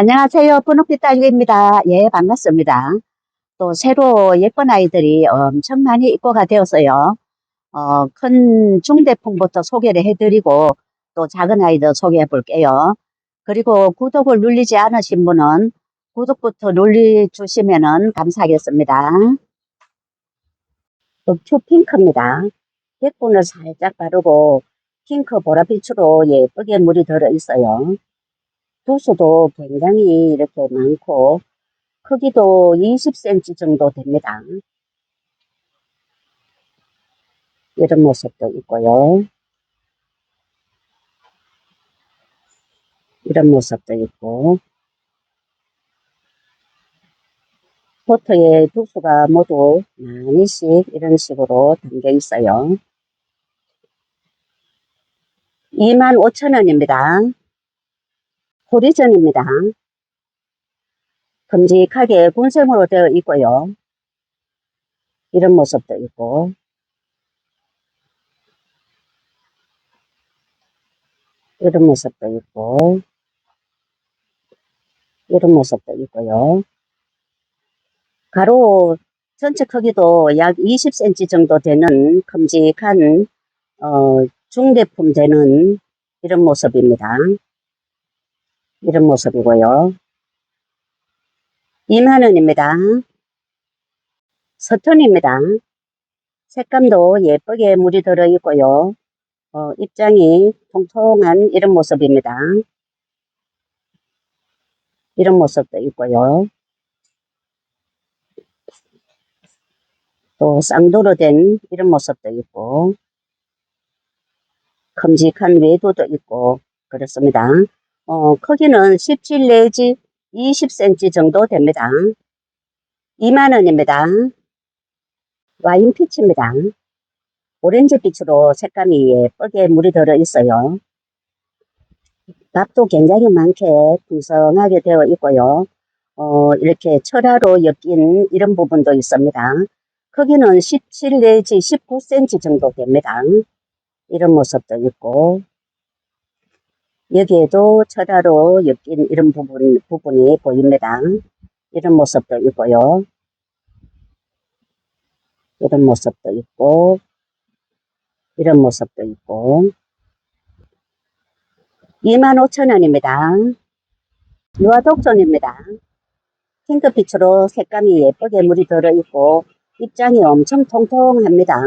안녕하세요. 분홍빛 딸기입니다. 예, 반갑습니다. 또 새로 예쁜 아이들이 엄청 많이 입고가 되었어요. 큰 중대품부터 소개를 해드리고 또 작은 아이들 소개해 볼게요. 그리고 구독을 누르지 않으신 분은 구독부터 눌러주시면 감사하겠습니다. 읍추 핑크입니다. 백분을 살짝 바르고 핑크 보라빛으로 예쁘게 물이 들어 있어요. 도수도 굉장히 이렇게 많고 크기도 20cm 정도 됩니다. 이런 모습도 있고요. 이런 모습도 있고 포트에 두수가 모두 많이씩 이런 식으로 담겨 있어요. 25,000원입니다. 호리전입니다. 큼직하게 군색으로 되어 있고요. 이런 모습도 있고 이런 모습도 있고 이런 모습도 있고요. 가로 전체 크기도 약 20cm 정도 되는 큼직한 중대품 되는 이런 모습입니다. 이런 모습이고요. 2만원입니다. 서톤입니다. 색감도 예쁘게 물이 들어 있고요. 입장이 통통한 이런 모습입니다. 이런 모습도 있고요. 또 쌍도로 된 이런 모습도 있고 큼직한 외도도 있고 그렇습니다. 크기는 17 내지 20cm 정도 됩니다. 2만원입니다. 와인피치입니다. 오렌지빛으로 색감이 예쁘게 물이 들어 있어요. 값도 굉장히 많게 풍성하게 되어 있고요. 이렇게 철화로 엮인 이런 부분도 있습니다. 크기는 17 내지 19cm 정도 됩니다. 이런 모습도 있고 여기에도 철화로 엮인 이런 부분이 보입니다. 이런 모습도 있고요. 이런 모습도 있고 이런 모습도 있고 25,000원입니다. 유화독존입니다. 핑크빛으로 색감이 예쁘게 물이 들어있고 입장이 엄청 통통합니다.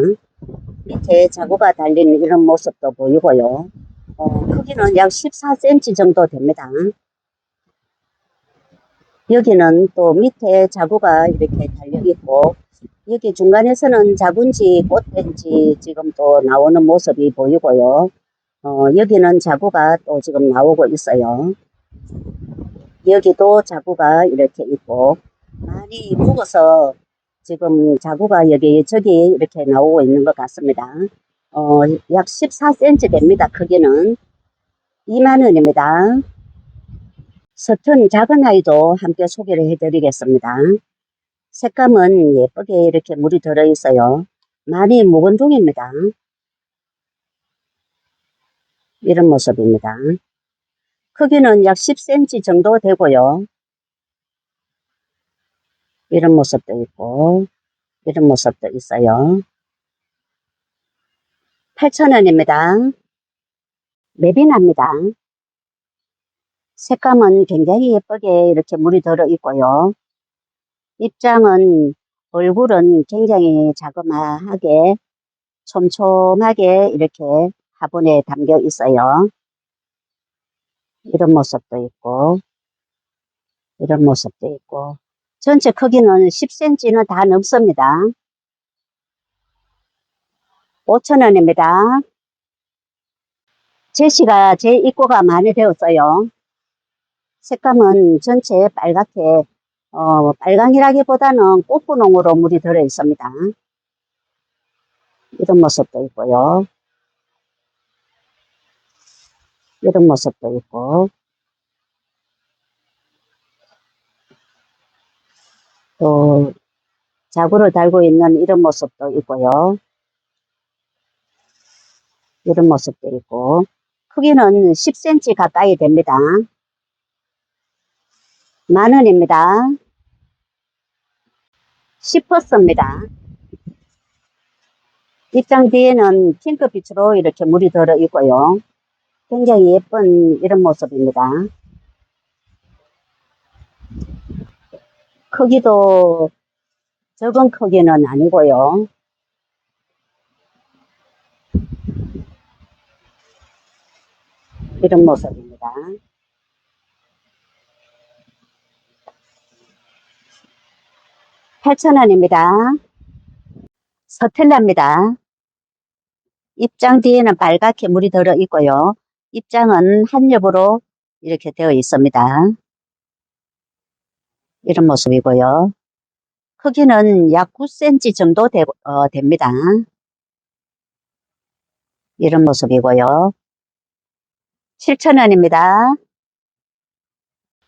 밑에 자구가 달린 이런 모습도 보이고요. 크기는 약 14cm 정도 됩니다. 여기는 또 밑에 자구가 이렇게 달려있고 여기 중간에서는 자군지 꽃된지 지금 또 나오는 모습이 보이고요. 여기는 자구가 또 지금 나오고 있어요. 여기도 자구가 이렇게 있고 많이 묵어서 지금 자구가 여기저기 이렇게 나오고 있는 것 같습니다. 약 14cm 됩니다. 크기는 2만원입니다. 서툰 작은 아이도 함께 소개를 해드리겠습니다. 색감은 예쁘게 이렇게 물이 들어있어요. 많이 묵은 중입니다. 이런 모습입니다. 크기는 약 10cm 정도 되고요. 이런 모습도 있고 이런 모습도 있어요. 8,000원입니다. 매비나입니다. 색감은 굉장히 예쁘게 이렇게 물이 들어 있고요. 입장은 얼굴은 굉장히 자그마하게 촘촘하게 이렇게 화분에 담겨 있어요. 이런 모습도 있고 이런 모습도 있고 전체 크기는 10cm는 다 넘습니다. 5,000원입니다. 제시가 제 입고가 많이 되었어요. 색감은 전체 빨갛게 빨강이라기보다는 꽃분홍으로 물이 들어 있습니다. 이런 모습도 있고요. 이런 모습도 있고 또 자구를 달고 있는 이런 모습도 있고요. 이런 모습도 있고 크기는 10cm 가까이 됩니다. 10,000원입니다. 10%입니다. 입장 뒤에는 핑크빛으로 이렇게 물이 들어 있고요. 굉장히 예쁜 이런 모습입니다. 크기도 적은 크기는 아니고요. 이런 모습입니다. 8,000원입니다. 서텔라입니다. 입장 뒤에는 빨갛게 물이 들어 있고요. 입장은 한 겹으로 이렇게 되어 있습니다. 이런 모습이고요. 크기는 약 9cm 정도 됩니다. 이런 모습이고요. 7,000원입니다.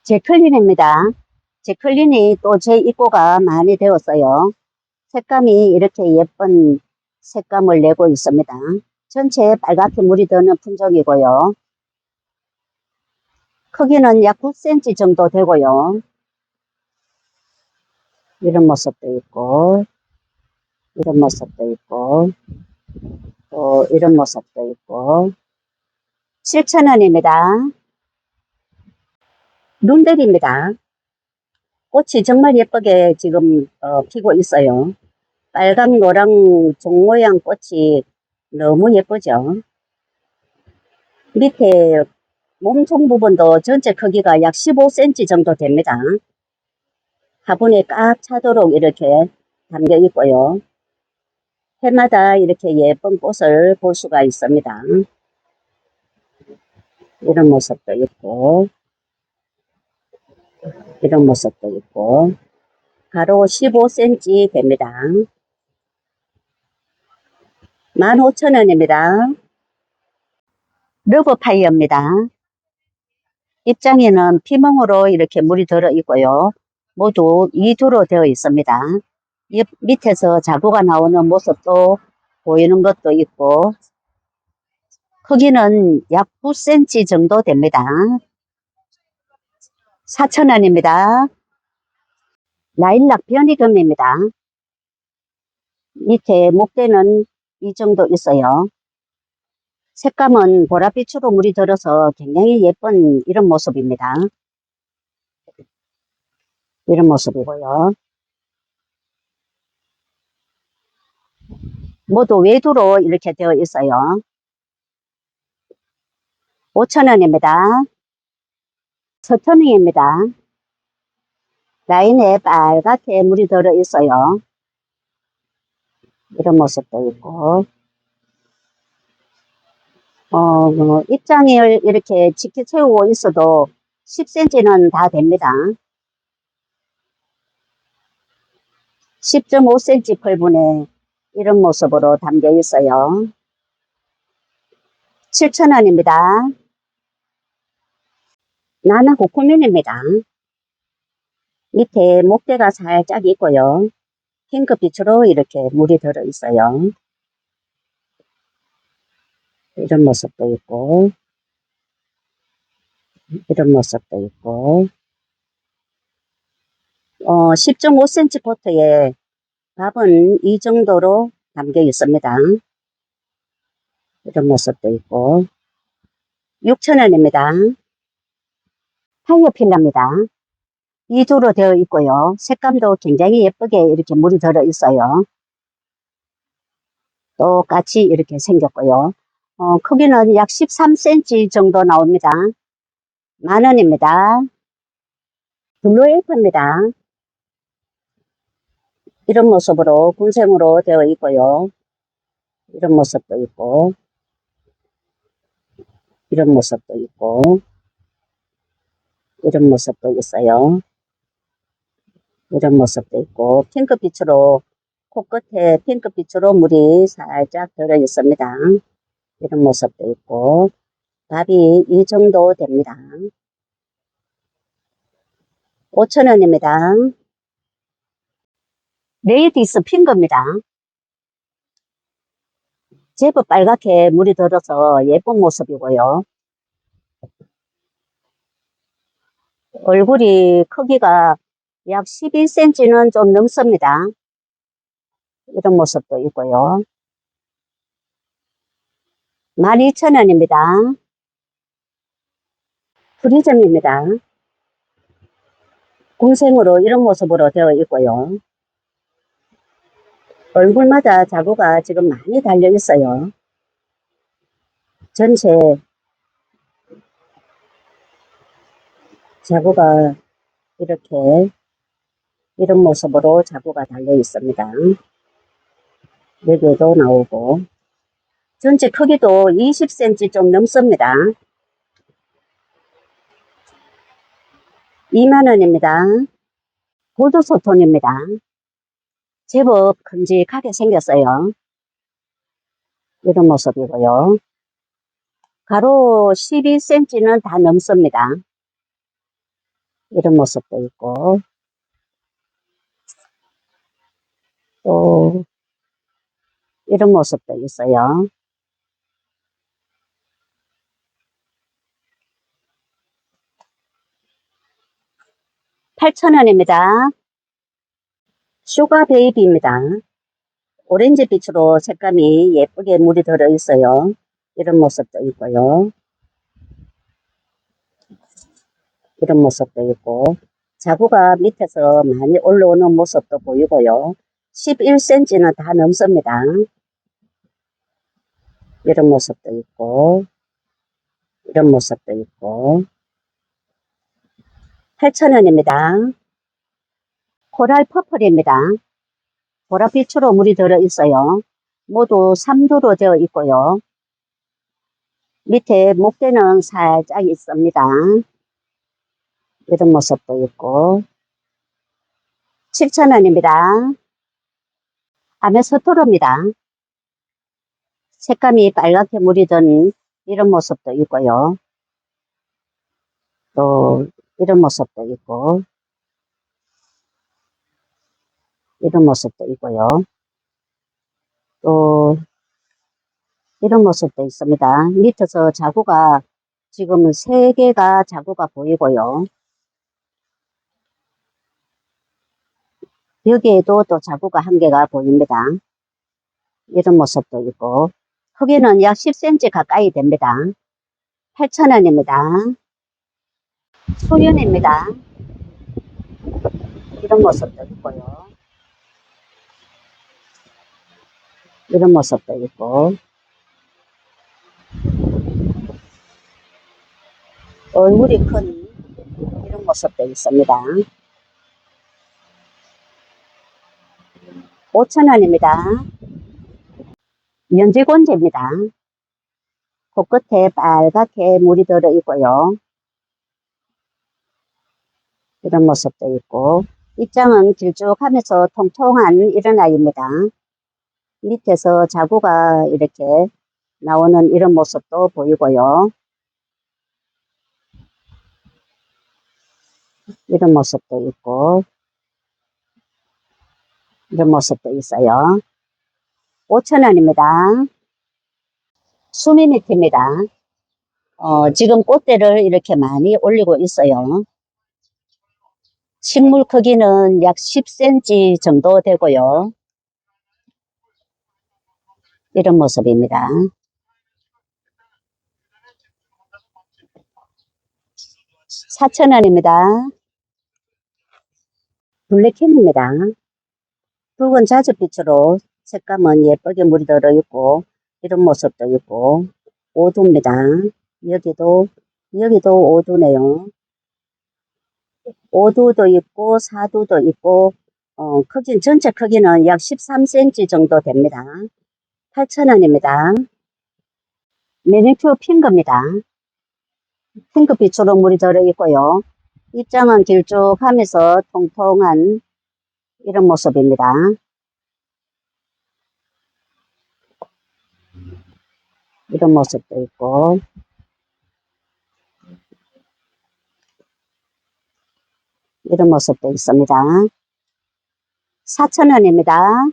제클린입니다. 제클린이 또 제 입고가 많이 되었어요. 색감이 이렇게 예쁜 색감을 내고 있습니다. 전체에 빨갛게 물이 드는 품종이고요. 크기는 약 9cm 정도 되고요. 이런 모습도 있고, 이런 모습도 있고, 또 이런 모습도 있고. 7,000원입니다. 룬델입니다. 꽃이 정말 예쁘게 지금 피고 있어요. 빨강, 노랑, 종 모양 꽃이 너무 예쁘죠. 밑에 몸통 부분도 전체 크기가 약 15cm 정도 됩니다. 화분에 꽉 차도록 이렇게 담겨 있고요. 해마다 이렇게 예쁜 꽃을 볼 수가 있습니다. 이런 모습도 있고, 이런 모습도 있고, 가로 15cm 됩니다. 15,000원입니다. 러브파이어입니다. 입장에는 피멍으로 이렇게 물이 들어 있고요. 모두 2두로 되어 있습니다. 밑에서 자구가 나오는 모습도 보이는 것도 있고, 크기는 약 9cm 정도 됩니다. 4,000원입니다. 라일락 변이금입니다. 밑에 목대는 이 정도 있어요. 색감은 보랏빛으로 물이 들어서 굉장히 예쁜 이런 모습입니다. 이런 모습이고요. 모두 외두로 이렇게 되어 있어요. 5,000원입니다. 서터닝입니다. 라인에 빨갛게 물이 들어 있어요. 이런 모습도 있고, 입장을 이렇게 짙게 채우고 있어도 10cm는 다 됩니다. 10.5cm 펄분에 이런 모습으로 담겨 있어요. 7,000원입니다. 나나 고쿠민입니다. 밑에 목대가 살짝 있고요. 핑크빛으로 이렇게 물이 들어 있어요. 이런 모습도 있고, 이런 모습도 있고, 10.5cm 포트에 밥은 이 정도로 담겨 있습니다. 이런 모습도 있고, 6,000원입니다. 파이어필라입니다. 2두로 되어 있고요. 색감도 굉장히 예쁘게 이렇게 물이 들어 있어요. 똑같이 이렇게 생겼고요. 크기는 약 13cm 정도 나옵니다. 10,000원입니다. 블루엘프입니다. 이런 모습으로 군생으로 되어 있고요. 이런 모습도 있고, 이런 모습도 있고, 이런 모습도 있어요. 이런 모습도 있고, 핑크빛으로, 코끝에 핑크빛으로 물이 살짝 들어 있습니다. 이런 모습도 있고, 밥이 이 정도 됩니다. 5,000원입니다. 레이디스 핑크입니다. 제법 빨갛게 물이 들어서 예쁜 모습이고요. 얼굴이 크기가 약 11cm는 좀 넘습니다. 이런 모습도 있고요. 12,000원입니다. 프리즘입니다. 궁생으로 이런 모습으로 되어 있고요. 얼굴마다 자구가 지금 많이 달려 있어요. 전체 자구가 이렇게 이런 모습으로 자구가 달려 있습니다. 여기에도 나오고 전체 크기도 20cm 좀 넘습니다. 20,000원입니다. 골드소톤입니다. 제법 큼직하게 생겼어요. 이런 모습이고요. 가로 12cm는 다 넘습니다. 이런 모습도 있고 또 이런 모습도 있어요. 8,000원입니다. 슈가 베이비입니다. 오렌지 빛으로 색감이 예쁘게 물이 들어 있어요. 이런 모습도 있고요. 이런 모습도 있고 자구가 밑에서 많이 올라오는 모습도 보이고요. 11cm는 다 넘습니다. 이런 모습도 있고 이런 모습도 있고 8,000원입니다. 코랄 퍼플입니다. 보랏빛으로 물이 들어 있어요. 모두 3도로 되어 있고요. 밑에 목대는 살짝 있습니다. 이런 모습도 있고 7,000원입니다. 아메스토로입니다. 색감이 빨갛게 물이 든 이런 모습도 있고요. 또 이런 모습도 있고 이런 모습도 있고요. 또 이런 모습도 있습니다. 밑에서 자구가 지금 3개가 자구가 보이고요. 여기에도 또 자구가 1개가 보입니다. 이런 모습도 있고 크기는 약 10cm 가까이 됩니다. 8,000원입니다. 소연입니다. 이런 모습도 있고요. 이런 모습도 있고 얼굴이 큰 이런 모습도 있습니다. 5,000원입니다. 연지곤지입니다. 코끝에 빨갛게 물이 들어 있고요. 이런 모습도 있고 입장은 길쭉하면서 통통한 이런 아이입니다. 밑에서 자구가 이렇게 나오는 이런 모습도 보이고요. 이런 모습도 있고 이런 모습도 있어요. 5,000원입니다. 수미니티입니다. 지금 꽃대를 이렇게 많이 올리고 있어요. 식물 크기는 약 10cm 정도 되고요. 이런 모습입니다. 4,000원입니다. 블랙캔입니다. 붉은 자줏빛으로 색감은 예쁘게 물이 들어있고 이런 모습도 있고 오두입니다. 여기도 오두네요. 오두도 있고 사두도 있고 전체 크기는 약 13cm 정도 됩니다. 8,000원입니다. 매니큐어 핑크입니다. 핑크빛으로 물이 들어있고요. 입장은 길쭉하면서 통통한 이런 모습입니다. 이런 모습도 있고 이런 모습도 있습니다. 4,000원입니다.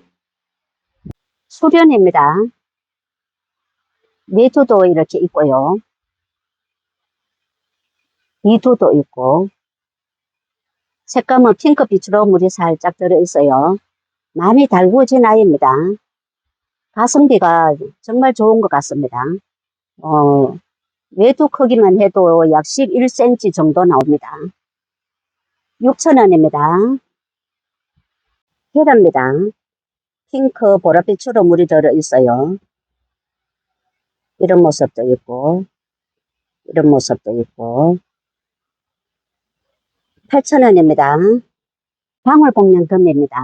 수련입니다. 네두도 이렇게 있고요. 이두도 있고 색감은 핑크빛으로 물이 살짝 들어있어요. 많이 달구어진 아이입니다. 가성비가 정말 좋은 것 같습니다. 어, 외두 크기만 해도 약 11cm 정도 나옵니다. 6,000원입니다. 계란입니다. 핑크 보랏빛으로 물이 들어있어요. 이런 모습도 있고, 이런 모습도 있고, 8,000원입니다. 방울복면금입니다.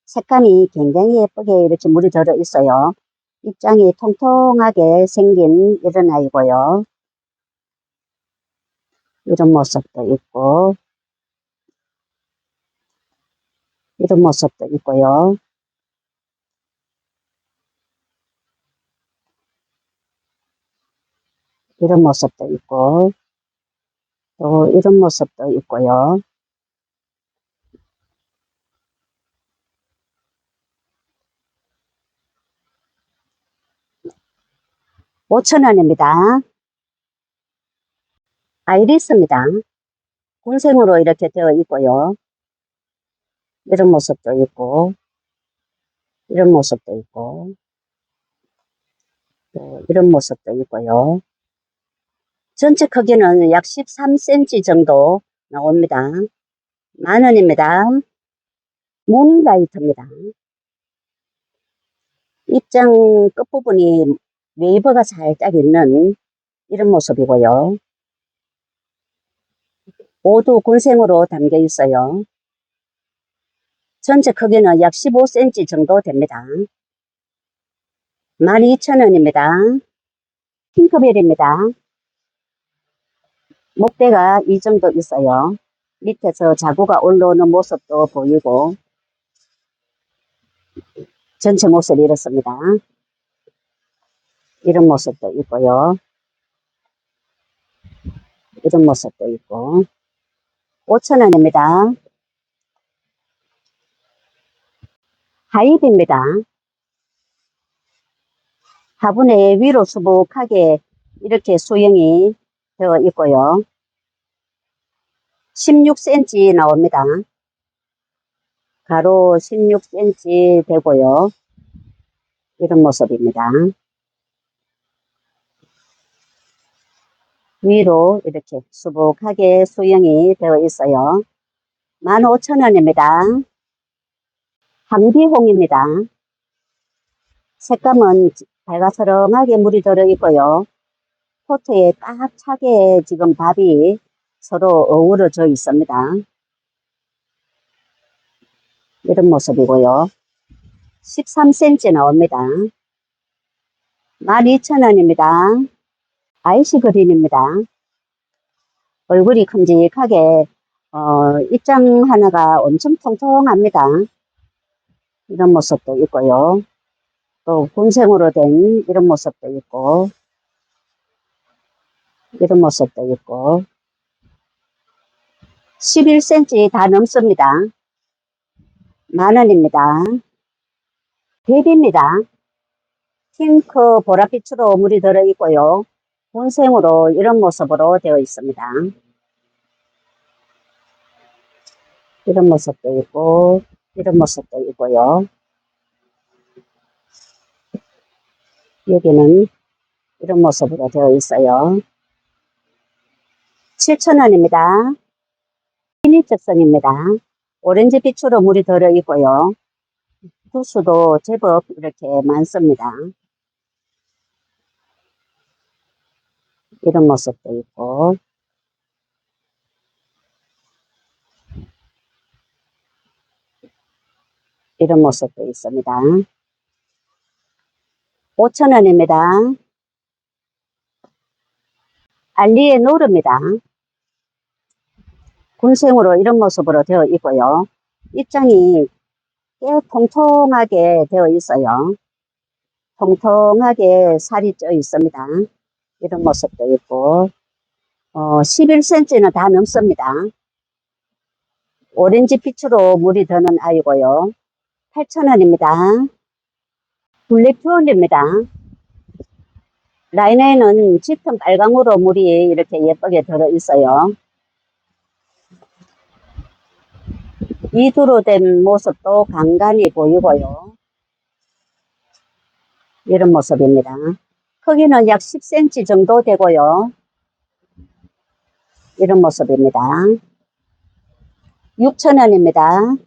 색감이 굉장히 예쁘게 이렇게 물이 들어있어요. 입장이 통통하게 생긴 이런 아이고요. 이런 모습도 있고, 이런 모습도 있고요. 이런 모습도 있고, 또 이런 모습도 있고요. 5,000원입니다. 아이리스입니다. 군생으로 이렇게 되어 있고요. 이런 모습도 있고, 이런 모습도 있고, 또 이런 모습도 있고요. 전체 크기는 약 13cm 정도 나옵니다. 10,000원입니다. 모닝라이트입니다. 입장 끝부분이 웨이브가 살짝 있는 이런 모습이고요. 모두 군생으로 담겨 있어요. 전체 크기는 약 15cm 정도 됩니다. 12,000원입니다. 핑크벨입니다. 목대가 이 정도 있어요. 밑에서 자구가 올라오는 모습도 보이고, 전체 모습이 이렇습니다. 이런 모습도 있고요. 이런 모습도 있고. 5,000원입니다. 하이브입니다. 화분에 위로 수북하게 이렇게 수영이 되어 있고요. 16cm 나옵니다. 가로 16cm 되고요. 이런 모습입니다. 위로 이렇게 수북하게 수영이 되어 있어요. 15,000원입니다. 황비홍입니다. 색감은 달가스름하게 물이 들어있고요. 포트에 꽉 차게 지금 밥이 서로 어우러져 있습니다. 이런 모습이고요. 13cm 나옵니다. 12,000원입니다. 아이시 그린입니다. 얼굴이 큼직하게 입장 하나가 엄청 통통합니다. 이런 모습도 있고요. 또 군생으로 된 이런 모습도 있고, 이런 모습도 있고, 11cm 다 넘습니다. 10,000원입니다. 베비입니다. 핑크 보랏빛으로 물이 들어있고요. 군생으로 이런 모습으로 되어 있습니다. 이런 모습도 있고, 이런 모습도 있고요. 여기는 이런 모습으로 되어 있어요. 7,000원입니다. 피니적성입니다. 오렌지 빛으로 물이 들어있고요. 두수도 제법 이렇게 많습니다. 이런 모습도 있고, 이런 모습도 있습니다. 5,000원입니다. 알리에 노르입니다. 군생으로 이런 모습으로 되어 있고요. 입장이 꽤 통통하게 되어 있어요. 통통하게 살이 쪄 있습니다. 이런 모습도 있고, 11cm는 다 넘습니다. 오렌지 빛으로 물이 드는 아이고요. 8,000원입니다. 블랙퓨어입니다. 라인에는 짙은 빨강으로 물이 이렇게 예쁘게 들어 있어요. 이두로 된 모습도 간간히 보이고요. 이런 모습입니다. 크기는 약 10cm 정도 되고요. 이런 모습입니다. 6,000원입니다.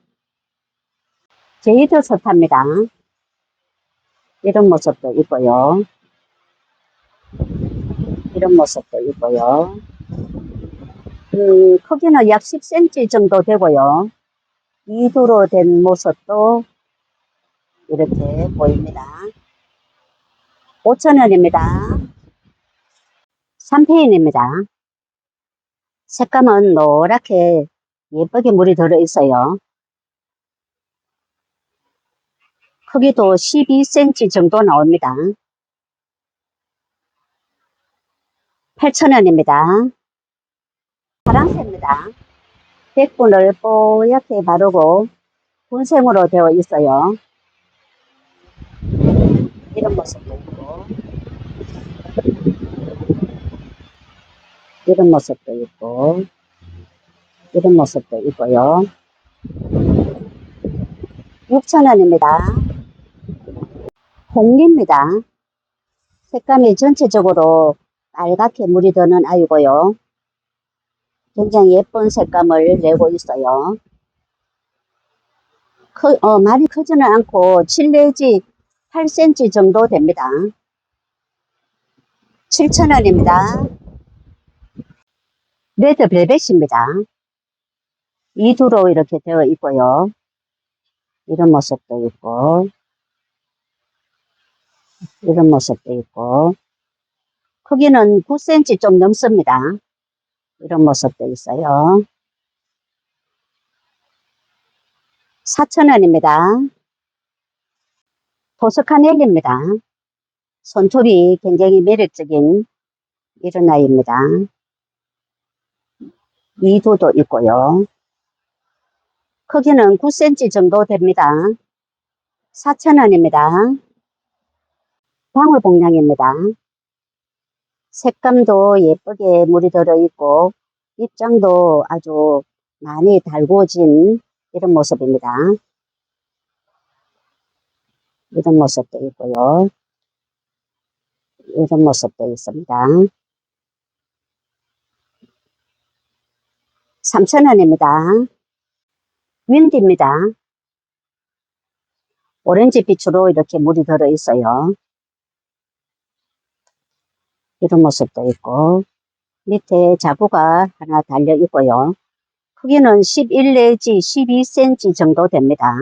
제이드 스타입니다. 이런 모습도 있고요. 이런 모습도 있고요. 크기는 약 10cm 정도 되고요. 이두로 된 모습도 이렇게 보입니다. 5,000원입니다. 3페인입니다. 색감은 노랗게 예쁘게 물이 들어있어요. 크기도 12cm 정도 나옵니다. 8,000원입니다. 파랑새입니다. 백분을 뽀얗게 바르고 분생으로 되어 있어요. 이런 모습도 있고, 이런 모습도 있고, 이런 모습도 있고요. 6,000원입니다. 홍리입니다. 색감이 전체적으로 빨갛게 물이 드는 아이고요. 굉장히 예쁜 색감을 내고 있어요. 많이 크지는 않고 7 내지 8cm 정도 됩니다. 7,000원입니다. 레드벨벳입니다. 이두로 이렇게 되어 있고요. 이런 모습도 있고, 이런 모습도 있고, 크기는 9cm 좀 넘습니다. 이런 모습도 있어요. 4,000원입니다. 토스카넬리입니다. 손톱이 굉장히 매력적인 이런 아이입니다. 이두도 있고요. 크기는 9cm 정도 됩니다. 4,000원입니다. 방울복냥입니다. 색감도 예쁘게 물이 들어있고 입장도 아주 많이 달구어진 이런 모습입니다. 이런 모습도 있고요. 이런 모습도 있습니다. 3,000원입니다. 윈디입니다. 오렌지 빛으로 이렇게 물이 들어있어요. 이런 모습도 있고 밑에 자구가 하나 달려 있고요. 크기는 11 내지 12cm 정도 됩니다.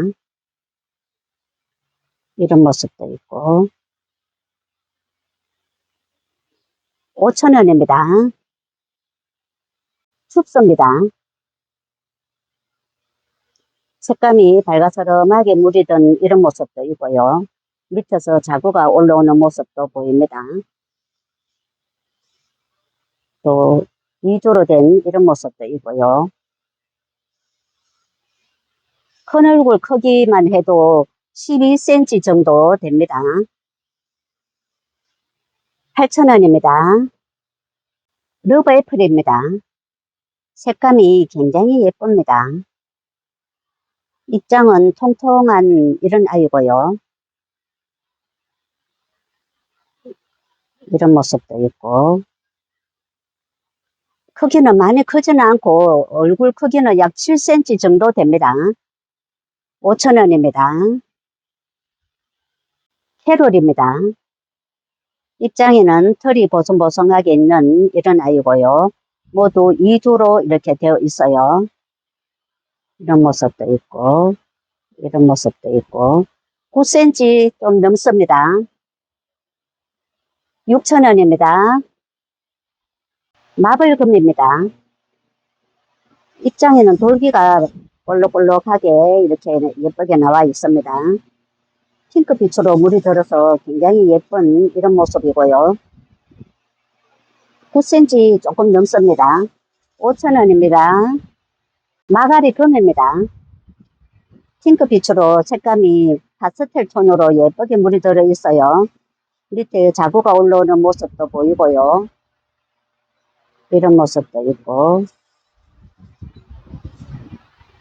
이런 모습도 있고 5,000원입니다. 춥습니다. 색감이 밝아서름하게 물이 든 이런 모습도 있고요. 밑에서 자구가 올라오는 모습도 보입니다. 또 이두로 된 이런 모습도 있고요. 큰 얼굴 크기만 해도 12cm 정도 됩니다. 8,000원입니다. 러브 애플입니다. 색감이 굉장히 예쁩니다. 입장은 통통한 이런 아이고요. 이런 모습도 있고 크기는 많이 크지는 않고 얼굴 크기는 약 7cm 정도 됩니다. 5,000원입니다. 캐롤입니다. 입장에는 털이 보송보송하게 있는 이런 아이고요. 모두 이두로 이렇게 되어 있어요. 이런 모습도 있고 이런 모습도 있고 9cm 좀 넘습니다. 6,000원입니다. 마블금입니다. 입장에는 돌기가 볼록볼록하게 이렇게 예쁘게 나와 있습니다. 핑크빛으로 물이 들어서 굉장히 예쁜 이런 모습이고요. 9cm 조금 넘습니다. 5,000원입니다. 마가리 금입니다. 핑크빛으로 색감이 파스텔 톤으로 예쁘게 물이 들어 있어요. 밑에 자구가 올라오는 모습도 보이고요. 이런 모습도 있고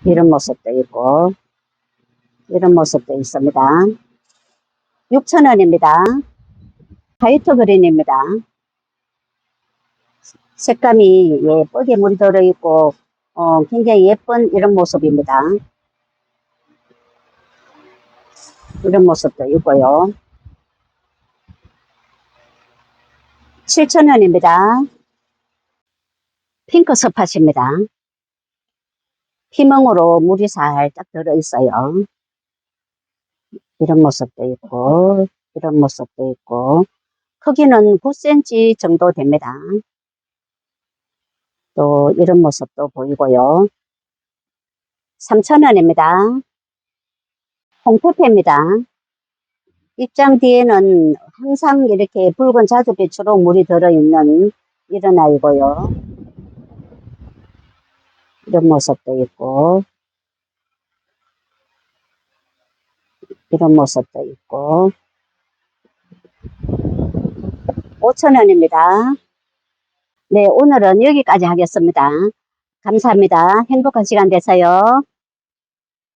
이런 모습도 있고, 이런 모습도 있습니다. 6,000원입니다. 화이트 그린입니다. 색감이 예쁘게 물이 들어있고, 굉장히 예쁜 이런 모습입니다. 이런 모습도 있고요. 7,000원입니다. 핑크 스팟입니다. 피멍으로 물이 살짝 들어있어요. 이런 모습도 있고, 이런 모습도 있고, 크기는 9cm 정도 됩니다. 또 이런 모습도 보이고요. 3,000원입니다. 홍페페입니다. 입장 뒤에는 항상 이렇게 붉은 자주빛으로 물이 들어있는 이런 아이고요. 이런 모습도 있고, 이런 모습도 있고, 5,000원입니다. 네, 오늘은 여기까지 하겠습니다. 감사합니다. 행복한 시간 되세요.